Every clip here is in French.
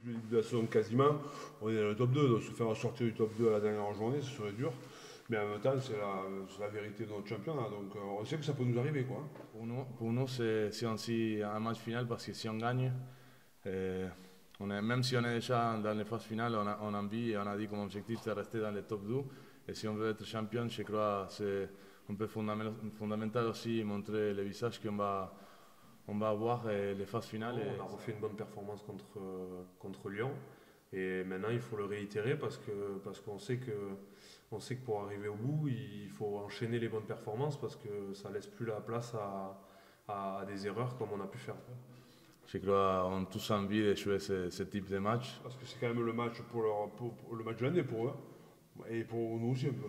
depuis le début de la saison quasiment, on est dans le top 2, donc se faire sortir du top 2 à la dernière journée, ce serait dur. Mais en même temps, c'est la vérité de notre championnat, donc on sait que ça peut nous arriver, quoi. Pour nous c'est aussi un match final parce que si on gagne, euh, même si on est déjà dans les phases finales, on a envie et on a dit comme objectif de rester dans le top 2. Et si on veut être champion, je crois que c'est un peu fondamental aussi montrer le visage on va avoir les phases finales. On a refait une bonne performance contre Lyon. Et maintenant, il faut le réitérer parce qu'on sait que pour arriver au bout, il faut enchaîner les bonnes performances parce que ça ne laisse plus la place à des erreurs comme on a pu faire. Je crois qu'on a tous envie de jouer ce type de match. Parce que c'est quand même le match pour le match de l'année pour eux et pour nous aussi un peu.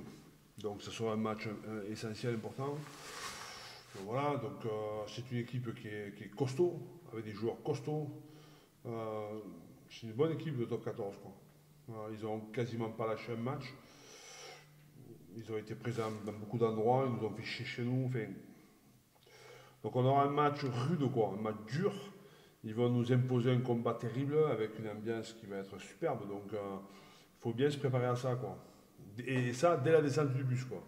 Donc ce sera un match essentiel, important. Donc voilà, donc c'est une équipe qui est costaud, avec des joueurs costauds. C'est une bonne équipe de top 14, quoi. Ils n'ont quasiment pas lâché un match. Ils ont été présents dans beaucoup d'endroits, ils nous ont fait chier chez nous. Enfin, donc on aura un match rude, quoi, un match dur. Ils vont nous imposer un combat terrible avec une ambiance qui va être superbe. Donc il faut bien se préparer à ça, quoi. Et ça dès la descente du bus, quoi.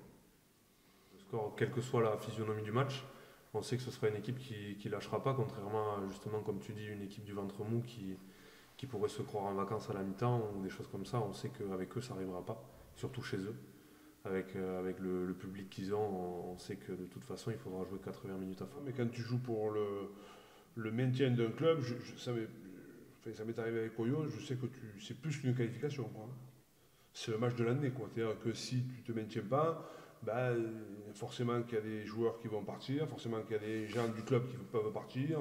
Le score, quelle que soit la physionomie du match, on sait que ce sera une équipe qui ne lâchera pas, contrairement à, justement, comme tu dis, une équipe du ventre mou qui pourrait se croire en vacances à la mi-temps ou des choses comme ça. On sait qu'avec eux, ça n'arrivera pas, surtout chez eux. Avec le public qu'ils ont, on sait que de toute façon, il faudra jouer 80 minutes à fond. Mais quand tu joues pour le maintien d'un club, ça m'est arrivé avec Oyo, je sais que c'est plus qu'une qualification, quoi. C'est le match de l'année, quoi. C'est-à-dire que si tu ne te maintiens pas, ben, forcément qu'il y a des joueurs qui vont partir, forcément qu'il y a des gens du club qui peuvent partir.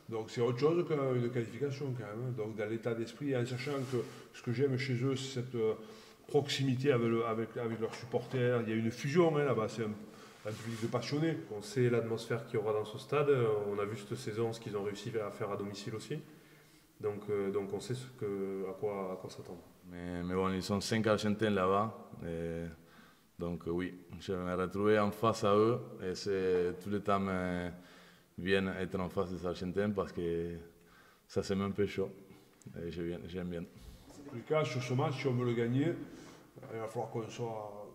Donc c'est autre chose qu'une qualification, quand même. Donc dans l'état d'esprit, en sachant que ce que j'aime chez eux, c'est cette proximité avec leurs supporters. Il y a une fusion, hein, là-bas, c'est un public de passionnés. On sait l'atmosphère qu'il y aura dans ce stade. On a vu cette saison ce qu'ils ont réussi à faire à domicile aussi. Donc on sait à quoi s'attendre. Mais bon, ils sont 5 Argentins là-bas. Donc oui, je vais me retrouver en face à eux. Et c'est tout le temps bien être en face des Argentins parce que ça c'est un peu chaud. Et j'aime bien. En tous les cas, sur ce match, si on veut le gagner, il va falloir qu'on soit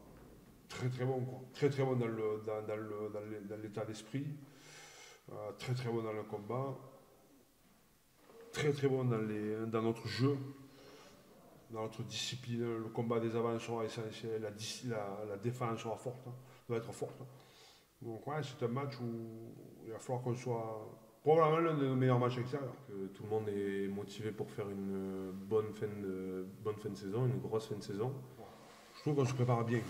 très très bon, quoi. Très très bon dans l'état d'esprit, très très bon dans le combat, très très bon dans notre jeu, dans notre discipline. Le combat des avants sera essentiel, la défense sera forte, hein, doit être forte. Donc ouais, c'est un match où il va falloir qu'on soit probablement l'un de nos meilleurs matchs extérieurs. Que tout le monde est motivé pour faire une bonne fin de saison, une grosse fin de saison. Je trouve qu'on se prépare bien.